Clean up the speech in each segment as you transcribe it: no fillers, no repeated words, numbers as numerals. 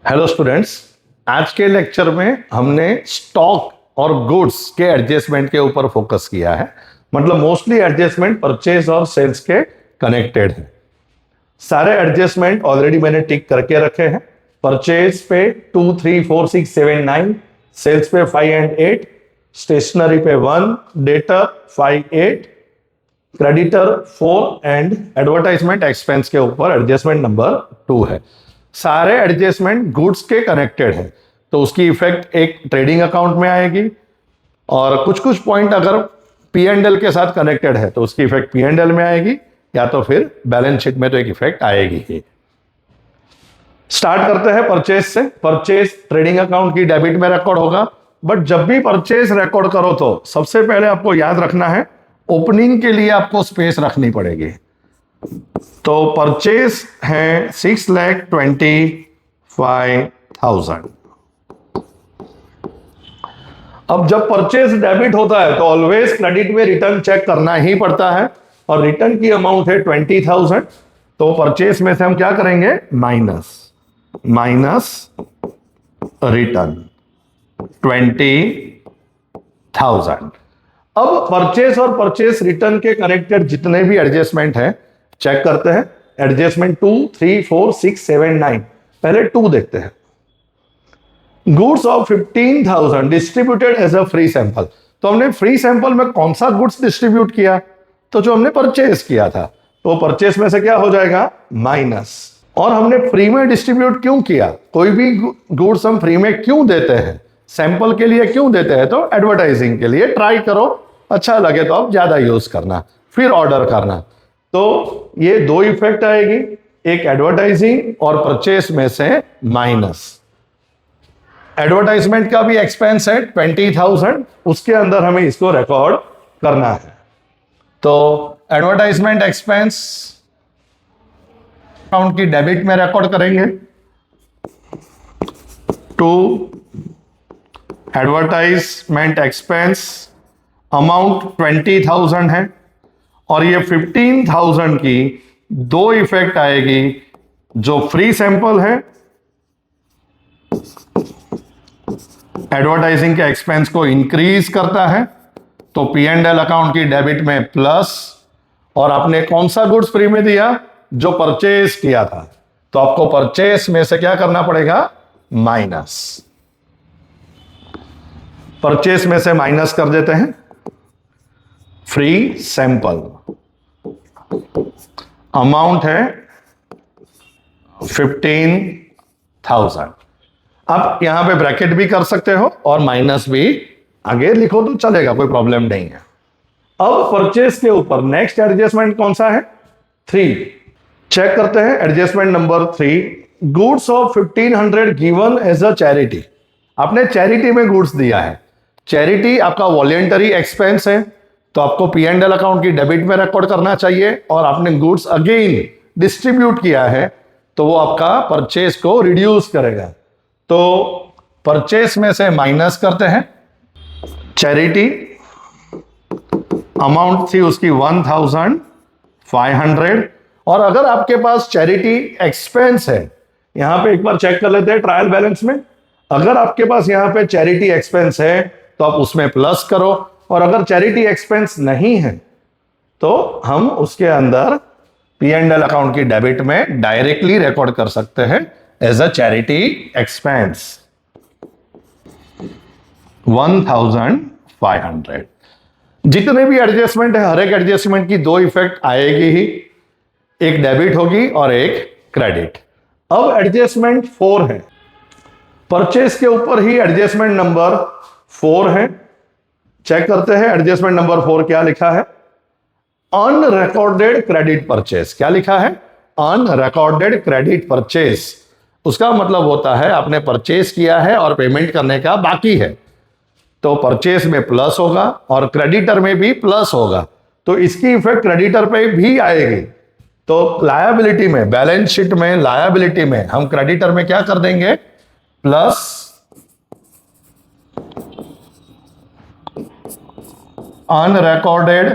Hello students, आज के lecture में हमने स्टॉक और गुड्स के एडजस्टमेंट के ऊपर फोकस किया है। मतलब मोस्टली एडजस्टमेंट परचेज और सेल्स के कनेक्टेड है। सारे एडजस्टमेंट ऑलरेडी मैंने टिक करके रखे हैं। परचेज पे 2, 3, 4, 6, 7, 9, सेल्स पे 5 and 8, स्टेशनरी पे 1, debtor 5, 8, creditor 4 and advertisement expense के ऊपर एडजस्टमेंट नंबर 2 है। सारे एडजस्टमेंट गुड्स के कनेक्टेड है, तो उसकी इफेक्ट एक ट्रेडिंग अकाउंट में आएगी और कुछ कुछ पॉइंट अगर पी एंड एल के साथ कनेक्टेड है तो उसकी इफेक्ट पी एंड एल में आएगी, या तो फिर बैलेंस शीट में तो एक इफेक्ट आएगी ही। स्टार्ट करते हैं परचेज से। परचेज ट्रेडिंग अकाउंट की डेबिट में रिकॉर्ड होगा, बट जब भी परचेज रिकॉर्ड करो तो सबसे पहले आपको याद रखना है ओपनिंग के लिए आपको स्पेस रखनी पड़ेगी। तो परचेज है 6,25,000। अब जब परचेज डेबिट होता है तो ऑलवेज क्रेडिट में रिटर्न चेक करना ही पड़ता है, और रिटर्न की अमाउंट है 20,000। तो परचेज में से हम क्या करेंगे, माइनस रिटर्न 20,000। अब परचेज और परचेज रिटर्न के कनेक्टेड जितने भी एडजस्टमेंट हैं चेक करते हैं। एडजस्टमेंट 2, 3, 4, 6, 7, 9। पहले 2 देखते हैं। Goods of 15,000 distributed as a free sample. तो हमने फ्री सैंपल में कौन सा गुड्स डिस्ट्रीब्यूट किया, तो जो हमने परचेज किया था, तो परचेज में से क्या हो जाएगा, माइनस। और हमने फ्री में डिस्ट्रीब्यूट क्यों किया, कोई भी गुड्स हम फ्री में क्यों देते हैं, सैंपल के लिए क्यों देते हैं, तो एडवर्टाइजिंग के लिए। ट्राई करो, अच्छा लगे तो आप ज्यादा यूज करना, फिर ऑर्डर करना। तो ये 2 इफेक्ट आएगी, एक एडवर्टाइजिंग और परचेस में से माइनस। एडवर्टाइजमेंट का भी एक्सपेंस है 20,000, उसके अंदर हमें इसको रिकॉर्ड करना है। तो एडवर्टाइजमेंट एक्सपेंस अकाउंट की डेबिट में रिकॉर्ड करेंगे। टू एडवर्टाइजमेंट एक्सपेंस अमाउंट 20,000 है, और ये 15,000 की 2 इफेक्ट आएगी। जो फ्री सैंपल है एडवर्टाइजिंग के एक्सपेंस को इंक्रीज करता है, तो पी एंड एल अकाउंट की डेबिट में प्लस। और आपने कौन सा गुड्स फ्री में दिया, जो परचेज किया था, तो आपको परचेज में से क्या करना पड़ेगा, माइनस। परचेज में से माइनस कर देते हैं। फ्री सैंपल अमाउंट है 15,000। आप यहां पे ब्रैकेट भी कर सकते हो और माइनस भी आगे लिखो तो चलेगा, कोई प्रॉब्लम नहीं है। अब परचेज के ऊपर नेक्स्ट एडजस्टमेंट कौन सा है, 3। चेक करते हैं adjustment number 3। Goods of 1,500 given as a charity. आपने चैरिटी में गुड्स दिया है। चैरिटी आपका वॉलेंटरी एक्सपेंस है, तो आपको पी एंड एल अकाउंट की डेबिट में रिकॉर्ड करना चाहिए। और आपने गुड्स अगेन डिस्ट्रीब्यूट किया है, तो वो आपका परचेज को रिड्यूस करेगा। तो परचेज में से माइनस करते हैं। चैरिटी अमाउंट थी उसकी 1,500, और अगर आपके पास चैरिटी एक्सपेंस है, यहां पे एक बार चेक कर लेते हैं ट्रायल बैलेंस में। अगर आपके पास यहां पे चैरिटी एक्सपेंस है तो आप उसमें प्लस करो, और अगर चैरिटी एक्सपेंस नहीं है तो हम उसके अंदर पी एंड एल अकाउंट की डेबिट में डायरेक्टली रिकॉर्ड कर सकते हैं एज अ चैरिटी एक्सपेंस 1,500। जितने भी एडजस्टमेंट है, हर एक एडजस्टमेंट की 2 इफेक्ट आएगी ही, एक डेबिट होगी और एक क्रेडिट। अब एडजस्टमेंट 4 है। परचेज के ऊपर ही एडजस्टमेंट नंबर 4 है। चेक करते हैं एडजस्टमेंट नंबर 4 क्या लिखा है, अनरिकॉर्डेड क्रेडिट परचेज। क्या लिखा है, अनरिकॉर्डेड क्रेडिट परचेज। उसका मतलब होता है आपने परचेज किया है और पेमेंट करने का बाकी है, तो परचेज में प्लस होगा और क्रेडिटर में भी प्लस होगा, तो इसकी इफेक्ट क्रेडिटर पे भी आएगी। तो लायबिलिटी में, बैलेंस शीट में लायबिलिटी में हम क्रेडिटर में क्या कर देंगे, plus unrecorded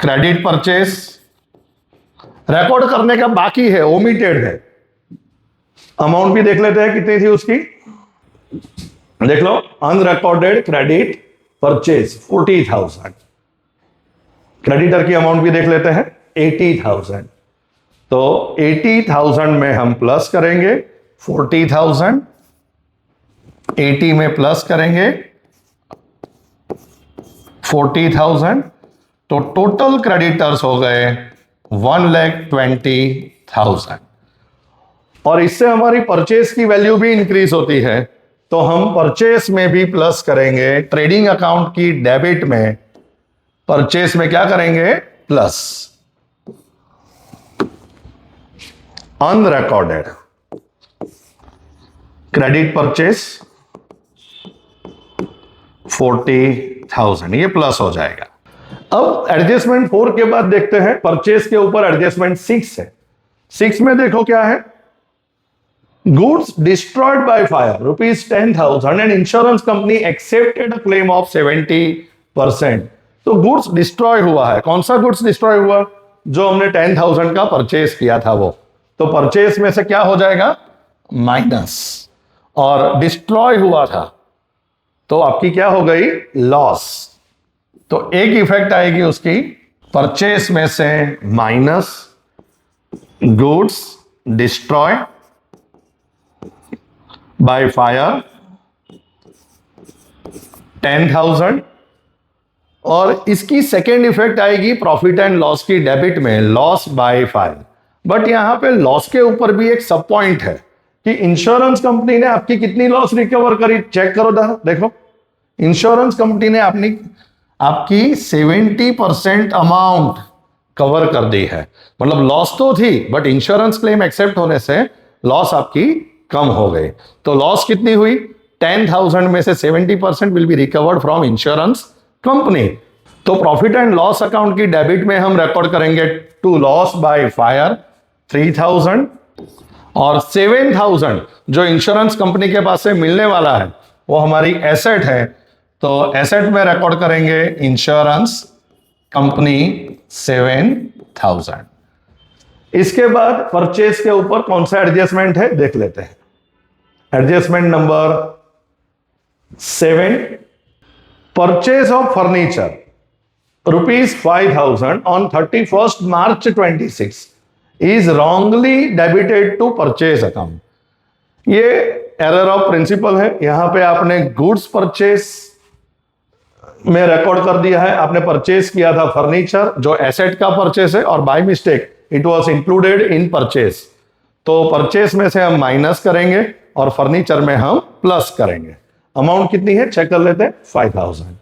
credit purchase record करने का बाकी है, ओमिटेड है। अमाउंट भी देख लेते हैं कितनी थी उसकी, देख लो, अनरिकॉर्डेड क्रेडिट परचेज 40,000। क्रेडिटर की अमाउंट भी देख लेते हैं 80,000। तो 80,000 में हम प्लस करेंगे 40,000, 80 में प्लस करेंगे 40,000, तो टोटल क्रेडिटर्स हो गए 1,20,000। और इससे हमारी परचेस की वैल्यू भी इंक्रीज होती है, तो हम परचेस में भी प्लस करेंगे। ट्रेडिंग अकाउंट की डेबिट में परचेस में क्या करेंगे, प्लस। अनरिकॉर्डेड क्रेडिट परचेस 40,000, ये प्लस हो जाएगा। अब एडजस्टमेंट 4 के बाद देखते हैं परचेस के ऊपर एडजस्टमेंट 6 है। 6 में देखो क्या है, goods destroyed by fire ₹10,000 and insurance company accepted a claim of 70%। तो गुड्स डिस्ट्रॉय हुआ है। कौन सा गुड्स डिस्ट्रॉय हुआ, जो हमने 10,000 का परचेस किया था वो। तो परचेस में से क्या हो जाएगा, माइनस, और डिस्ट्रॉय हुआ था तो आपकी क्या हो गई, लॉस। तो एक इफेक्ट आएगी उसकी, परचेस में से minus goods destroy by fire 10,000, और इसकी सेकेंड इफेक्ट आएगी प्रॉफिट एंड लॉस की डेबिट में, लॉस बाय फायर। बट यहां पे लॉस के ऊपर भी एक सब पॉइंट है कि इंश्योरेंस कंपनी ने आपकी कितनी लॉस रिकवर करी, चेक करो देखो, इंश्योरेंस कंपनी ने आपकी 70% अमाउंट कवर कर दी है। मतलब लॉस तो थी, बट इंश्योरेंस क्लेम एक्सेप्ट होने से लॉस आपकी कम हो गई। तो लॉस कितनी हुई, 10,000 में से 70% will be recovered from insurance company. तो प्रॉफिट एंड लॉस अकाउंट की डेबिट में हम रिकॉर्ड करेंगे टू लॉस बाय फायर 3,000, और 7,000 जो इंश्योरेंस कंपनी के पास से मिलने वाला है वो हमारी एसेट है, तो एसेट में रिकॉर्ड करेंगे इंश्योरेंस कंपनी 7,000। इसके बाद परचेस के ऊपर कौन सा एडजस्टमेंट है देख लेते हैं। Adjustment number 7, purchase of furniture ₹5,000 on 31st March 26 is wrongly debited to purchase account। ये एरर ऑफ प्रिंसिपल है। यहां पे आपने गुड्स परचेस में रिकॉर्ड कर दिया है, आपने परचेस किया था फर्नीचर जो एसेट का परचेस है, और by mistake it was included in purchase. तो परचेस में से हम माइनस करेंगे और फर्नीचर में हम प्लस करेंगे। अमाउंट कितनी है चेक कर लेते हैं, 5,000।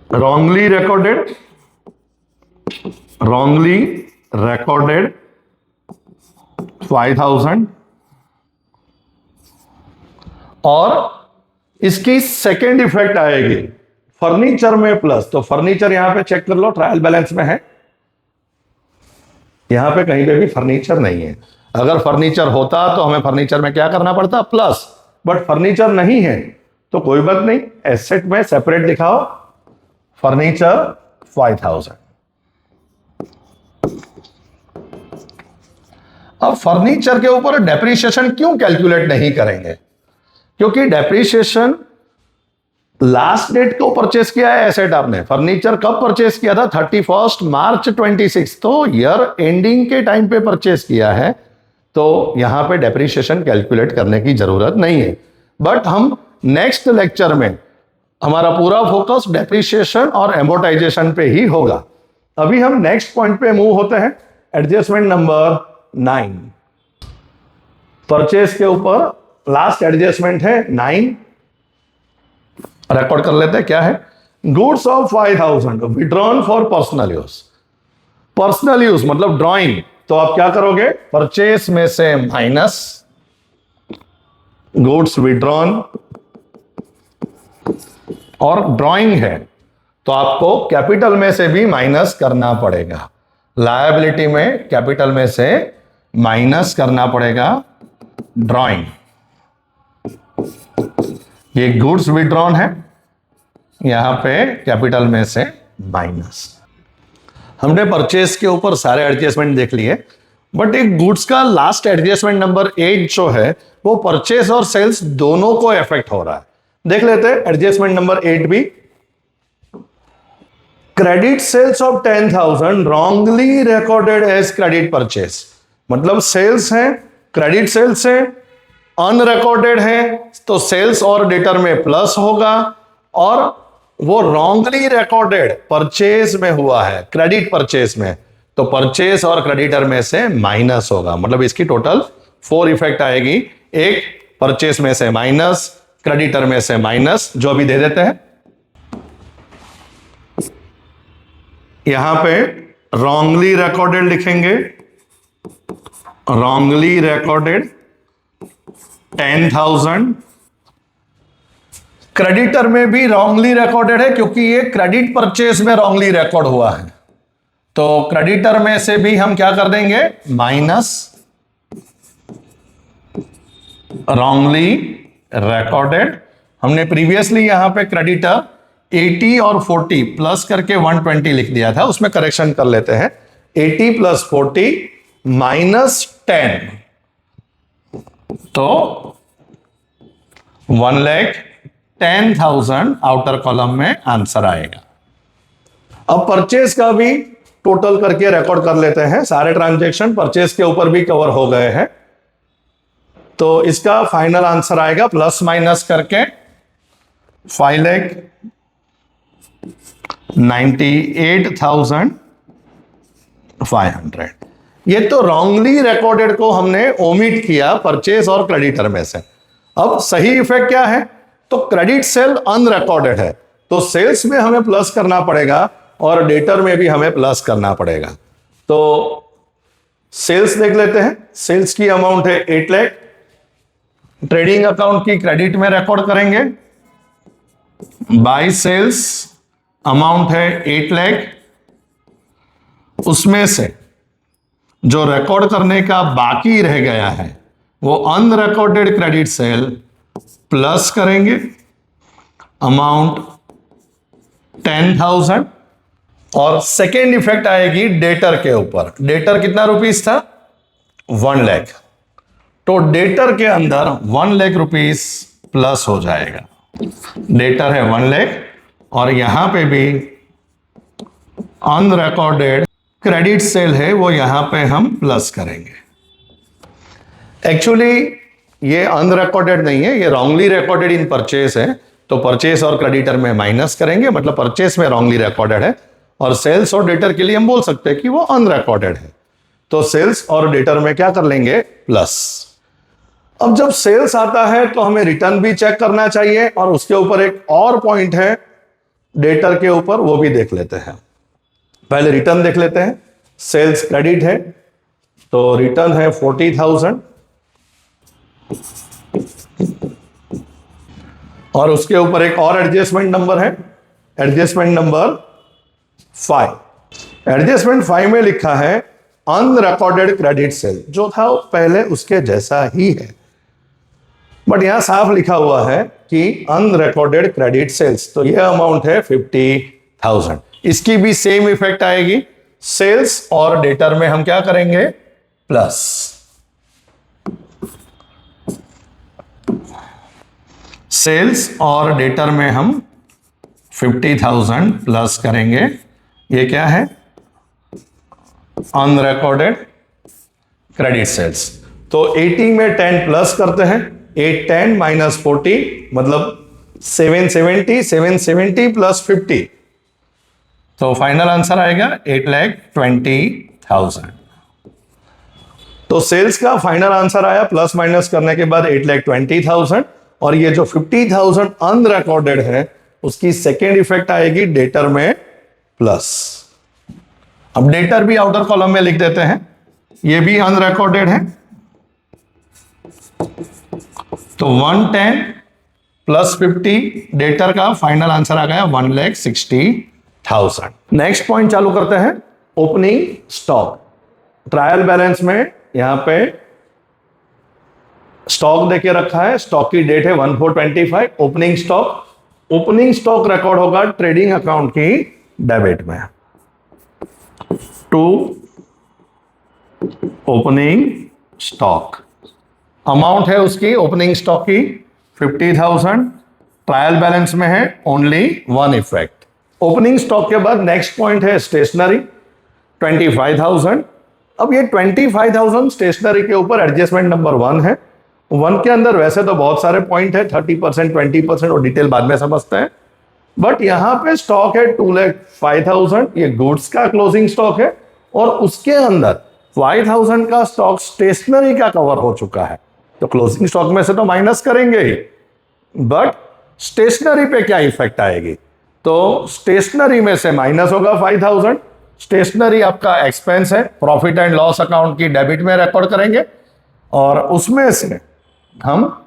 रॉन्गली रिकॉर्डेड 5,000, और इसकी सेकेंड इफेक्ट आएगी फर्नीचर में प्लस। तो फर्नीचर यहां पे चेक कर लो, ट्रायल बैलेंस में है, यहां पे कहीं पे भी फर्नीचर नहीं है। अगर फर्नीचर होता तो हमें फर्नीचर में क्या करना पड़ता, प्लस, बट फर्नीचर नहीं है तो कोई बात नहीं, एसेट में सेपरेट दिखाओ, फर्नीचर 5,000। अब फर्नीचर के ऊपर डेप्रिसिएशन क्यों कैलकुलेट नहीं करेंगे, क्योंकि डेप्रिसिएशन लास्ट डेट को परचेस किया है एसेट आपने। फर्नीचर कब परचेस किया था, 31st March 26, तो ईयर एंडिंग के टाइम पे परचेस किया है, तो यहां पे डेप्रिसिएशन कैलकुलेट करने की जरूरत नहीं है। बट हम नेक्स्ट लेक्चर में हमारा पूरा फोकस डेप्रिसिएशन और एमोर्टाइजेशन पे ही होगा। अभी हम नेक्स्ट पॉइंट पे मूव होते हैं, एडजस्टमेंट नंबर 9। परचेस के ऊपर लास्ट एडजस्टमेंट है 9, रिकॉर्ड कर लेते हैं क्या है। Goods of 5,000 withdrawn for personal use. Personal use मतलब ड्राइंग, तो आप क्या करोगे, परचेस में से माइनस गुड्स विड्रॉन, और ड्राइंग है तो आपको कैपिटल में से भी माइनस करना पड़ेगा। लायबिलिटी में कैपिटल में से माइनस करना पड़ेगा ड्राइंग। ये गुड्स विड्रॉन है, यहां पे कैपिटल में से माइनस। हमने परचेस के ऊपर सारे एडजस्टमेंट देख लिए। बट एक गुड्स का लास्ट एडजस्टमेंट नंबर 8 जो है वो परचेस और सेल्स दोनों को इफेक्ट हो रहा है। देख लेते हैं एडजस्टमेंट नंबर 8 भी। Credit sales of 10,000 wrongly recorded as credit purchase, मतलब सेल्स है, क्रेडिट सेल्स है, अनरिकॉर्डेड है, तो सेल्स और डेटर में प्लस होगा, और वो रॉन्गली रिकॉर्डेड परचेज में हुआ है, क्रेडिट परचेज में, तो परचेज और क्रेडिटर में से माइनस होगा। मतलब इसकी टोटल 4 इफेक्ट आएगी। एक परचेज में से माइनस, क्रेडिटर में से माइनस, जो अभी दे देते हैं। यहां पे रॉन्गली रिकॉर्डेड लिखेंगे, रॉन्गली रिकॉर्डेड 10,000। क्रेडिटर में भी रॉन्गली रिकॉर्डेड है क्योंकि ये क्रेडिट परचेज में रॉन्गली रिकॉर्ड हुआ है, तो क्रेडिटर में से भी हम क्या कर देंगे, माइनस रॉन्गली रिकॉर्डेड। हमने प्रीवियसली यहां पे क्रेडिटर 80 और 40 प्लस करके 120 लिख दिया था, उसमें करेक्शन कर लेते हैं। 80 प्लस 40 माइनस 10, तो 1,10,000 आउटर कॉलम में आंसर आएगा। अब परचेज का भी टोटल करके रिकॉर्ड कर लेते हैं। सारे ट्रांजैक्शन परचेज के ऊपर भी कवर हो गए हैं, तो इसका फाइनल आंसर आएगा प्लस माइनस करके 5,98,500। ये तो रॉन्गली रिकॉर्डेड को हमने ओमिट किया परचेज और क्रेडिटर में से। अब सही इफेक्ट क्या है, तो क्रेडिट सेल अनरिकॉर्डेड है, तो सेल्स में हमें प्लस करना पड़ेगा और डेटर में भी हमें प्लस करना पड़ेगा। तो सेल्स देख लेते हैं। सेल्स की अमाउंट है 8 लाख, ट्रेडिंग अकाउंट की क्रेडिट में रिकॉर्ड करेंगे। बाय सेल्स अमाउंट है 8 लाख, उसमें से जो रिकॉर्ड करने का बाकी रह गया है वो अनरिकॉर्डेड क्रेडिट सेल प्लस करेंगे, अमाउंट 10,000। और सेकेंड इफेक्ट आएगी डेटर के ऊपर। डेटर कितना रुपीस था, 1 लाख, तो डेटर के अंदर 1 लाख रुपीस प्लस हो जाएगा। डेटर है 1 लाख और यहां पे भी अनरिकॉर्डेड क्रेडिट सेल है, वो यहां पे हम प्लस करेंगे। एक्चुअली ये अनरिकॉर्डेड नहीं है, ये रॉन्गली रिकॉर्डेड इन परचेस है, तो परचेस और क्रेडिटर में माइनस करेंगे, मतलब परचेस में रॉन्गली रिकॉर्डेड है, और सेल्स और डेटर के लिए हम बोल सकते हैं कि वो अनरिकॉर्डेड है, तो सेल्स और डेटर में क्या कर लेंगे, प्लस। अब जब सेल्स आता है तो हमें रिटर्न भी चेक करना चाहिए, और उसके ऊपर एक और पॉइंट है डेटर के ऊपर, वो भी देख लेते हैं। पहले रिटर्न देख लेते हैं। सेल्स क्रेडिट है, तो रिटर्न है 40,000, और उसके ऊपर एक और एडजस्टमेंट नंबर है, एडजस्टमेंट नंबर 5। एडजस्टमेंट 5 में लिखा है अनरिकॉर्डेड क्रेडिट सेल, जो था पहले उसके जैसा ही है, बट यहां साफ लिखा हुआ है कि अनरिकॉर्डेड क्रेडिट सेल्स, तो यह अमाउंट है 50,000। इसकी भी सेम इफेक्ट आएगी। सेल्स और डेटर में हम क्या करेंगे, प्लस। सेल्स और डेटर में हम 50,000 प्लस करेंगे। ये क्या है, अनरिकॉर्डेड क्रेडिट सेल्स, तो 80 में 10 प्लस करते हैं, 810 माइनस 40 मतलब 770 प्लस 50, तो फाइनल आंसर आएगा 8,20,000। तो सेल्स का फाइनल आंसर आया प्लस माइनस करने के बाद 8,20,000, और ये जो 50,000 अनरिकॉर्डेड है उसकी सेकेंड इफेक्ट आएगी डेटर में प्लस। अब डेटर भी आउटर कॉलम में लिख देते हैं, ये भी अनरिकॉर्डेड है, तो 110 प्लस 50, डेटर का फाइनल आंसर आ गया 1,60,000। नेक्स्ट पॉइंट चालू करते हैं, ओपनिंग स्टॉक। ट्रायल बैलेंस में यहां पे स्टॉक देके रखा है, स्टॉक की डेट है 1/4/25। ओपनिंग स्टॉक रिकॉर्ड होगा ट्रेडिंग अकाउंट की डेबिट में, टू ओपनिंग स्टॉक अमाउंट है उसकी ओपनिंग स्टॉक की 50,000, ट्रायल बैलेंस में है only one effect. Opening stock के बाद नेक्स्ट पॉइंट है स्टेशनरी 25,000। अब ये 25,000 स्टेशनरी के ऊपर एडजस्टमेंट नंबर 1 है। 1 के अंदर वैसे तो बहुत सारे पॉइंट है, 30%, 20% और डिटेल बाद में समझते हैं, बट यहां पे स्टॉक है 2,05,000, ये गुड्स का क्लोजिंग स्टॉक है और उसके अंदर 5,000 का स्टॉक स्टेशनरी का कवर हो चुका है। तो क्लोजिंग स्टॉक में से तो माइनस करेंगे ही, बट स्टेशनरी पे क्या इफेक्ट आएगी? तो स्टेशनरी में से माइनस होगा 5,000। स्टेशनरी आपका एक्सपेंस है, प्रॉफिट एंड लॉस अकाउंट की डेबिट में रिकॉर्ड करेंगे और उसमें से हम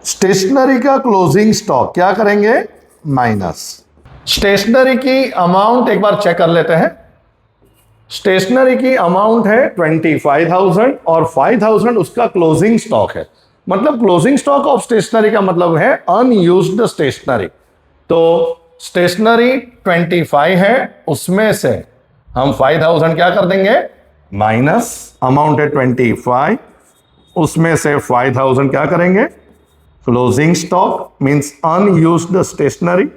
स्टेशनरी का क्लोजिंग स्टॉक क्या करेंगे? माइनस। स्टेशनरी की अमाउंट एक बार चेक कर लेते हैं। स्टेशनरी की अमाउंट है 25,000 और 5,000 उसका क्लोजिंग स्टॉक है। मतलब क्लोजिंग स्टॉक ऑफ स्टेशनरी का मतलब है अनयूज्ड स्टेशनरी। तो स्टेशनरी 25 है, उसमें से हम 5,000 क्या कर देंगे? माइनस। अमाउंट है 25, उसमें से 5,000 क्या करेंगे? Closing stock means unused stationery.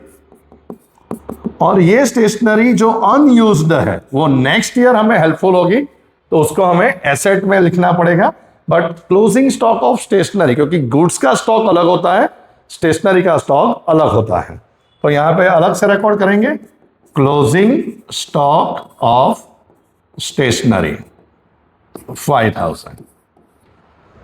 और ये स्टेशनरी जो अनयूज्ड है वो नेक्स्ट ईयर हमें हेल्पफुल होगी, तो उसको हमें एसेट में लिखना पड़ेगा। But closing stock of stationery, क्योंकि गुड्स का स्टॉक अलग होता है, स्टेशनरी का स्टॉक अलग होता है, तो यहां पे अलग से रिकॉर्ड करेंगे क्लोजिंग स्टॉक ऑफ स्टेशनरी 5,000।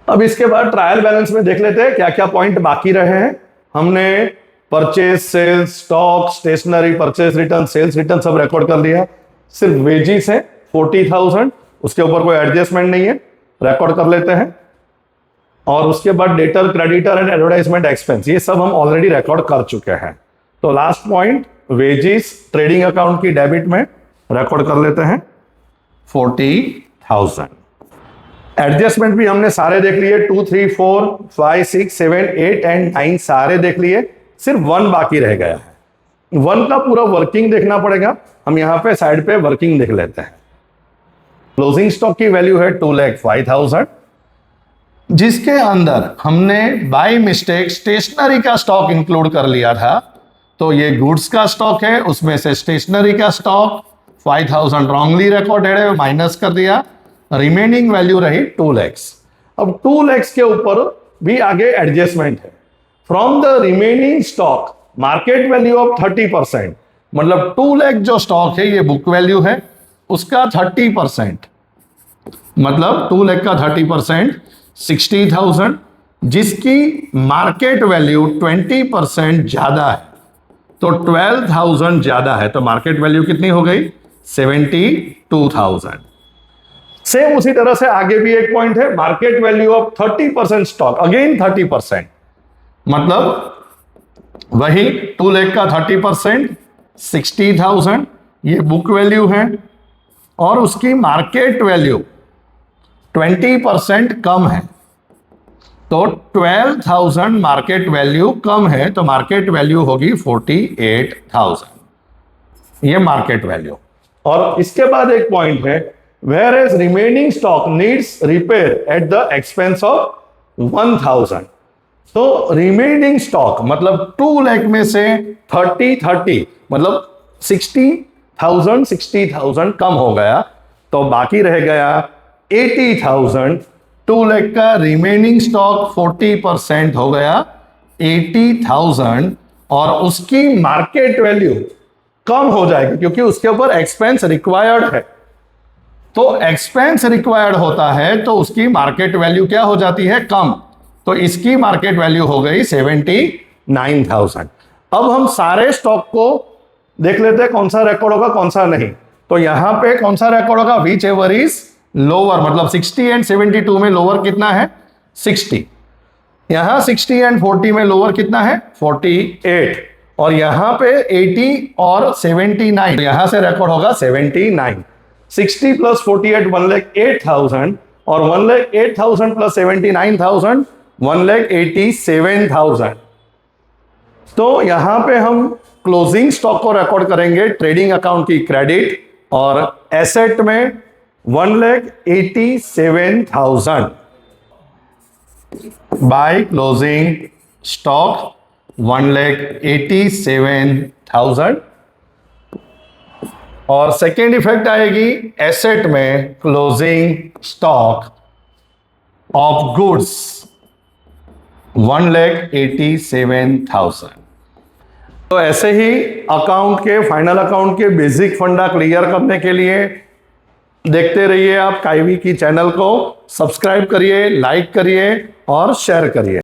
अब इसके बाद ट्रायल बैलेंस में देख लेते हैं क्या क्या पॉइंट बाकी रहे हैं। हमने purchase, sales, stock, stationery, purchase return, sales return सब रिकॉर्ड कर लिया। सिर्फ वेजिस है 40,000, उसके ऊपर कोई एडजस्टमेंट नहीं है, रिकॉर्ड कर लेते हैं। और उसके बाद debtor, creditor and advertisement expense, ये सब हम ऑलरेडी रिकॉर्ड कर चुके हैं। तो last point wages trading account की डेबिट में रिकॉर्ड कर लेते हैं 40,000। एडजस्टमेंट भी हमने सारे देख लिए, 2, 3, 4, 5, 6, 7, 8 एंड 9 सारे देख लिए। सिर्फ 1 बाकी रह गया है। 1 का पूरा वर्किंग देखना पड़ेगा। हम यहां पे साइड पे वर्किंग देख लेते हैं। क्लोजिंग स्टॉक की वैल्यू है 2,05,000, जिसके अंदर हमने बाय मिस्टेक स्टेशनरी का स्टॉक इंक्लूड कर लिया था। तो ये गुड्स का स्टॉक है, उसमें से स्टेशनरी का स्टॉक 5,000 रॉन्गली रिकॉर्डेड है, माइनस कर दिया। रिमेनिंग वैल्यू रही 2 लाख। अब 2 लाख के ऊपर भी आगे एडजस्टमेंट है। From the remaining stock market value of 30%, मतलब 2 लाख जो स्टॉक है ये बुक वैल्यू है, उसका 30%, मतलब 2 लाख का 30% 60,000, जिसकी मार्केट वैल्यू 20% ज्यादा है, तो 12,000 ज्यादा है, तो मार्केट वैल्यू कितनी हो गई? 72,000। सेम उसी तरह से आगे भी एक पॉइंट है, market value of 30% stock, again 30%, मतलब वही 2 लाख का 30% 60,000, ये बुक वैल्यू है, और उसकी मार्केट वैल्यू 20% कम है, तो 12,000 मार्केट वैल्यू कम है, तो मार्केट वैल्यू होगी 48,000, ये मार्केट वैल्यू। और इसके बाद एक पॉइंट है, whereas remaining stock needs repair at the expense of 1,000। तो रिमेनिंग स्टॉक मतलब 2 लाख में से 30 मतलब 60,000 कम हो गया, तो बाकी रह गया 80,000। 2 लाख का रिमेनिंग स्टॉक 40% हो गया 80,000, और उसकी मार्केट वैल्यू कम हो जाएगी क्योंकि उसके ऊपर एक्सपेंस रिक्वायर्ड है। तो एक्सपेंस रिक्वायर्ड होता है तो उसकी मार्केट वैल्यू क्या हो जाती है? कम। तो इसकी मार्केट वैल्यू हो गई 79,000। अब हम सारे स्टॉक को देख लेते हैं कौन सा रिकॉर्ड होगा कौन सा नहीं। तो यहां पे कौन सा रिकॉर्ड होगा? विच एवर इज लोअर, मतलब 60 एंड 72 में लोअर कितना है? 60। यहां 60 एंड 40 में लोअर कितना है? 48। और यहां पे 80 और 79, यहां से रिकॉर्ड होगा 79। 60 प्लस 48 1,08,000, और 1,08,000 प्लस 79,000 1,87,000। तो यहां पे हम क्लोजिंग स्टॉक को रिकॉर्ड करेंगे ट्रेडिंग अकाउंट की क्रेडिट, और एसेट में 1,87,000 बाय क्लोजिंग स्टॉक 1,87,000। और सेकेंड इफेक्ट आएगी एसेट में क्लोजिंग स्टॉक ऑफ गुड्स 1,87,000। तो ऐसे ही अकाउंट के फाइनल अकाउंट के बेसिक फंडा क्लियर करने के लिए देखते रहिए आप काइवी की चैनल को, सब्सक्राइब करिए, लाइक करिए और शेयर करिए।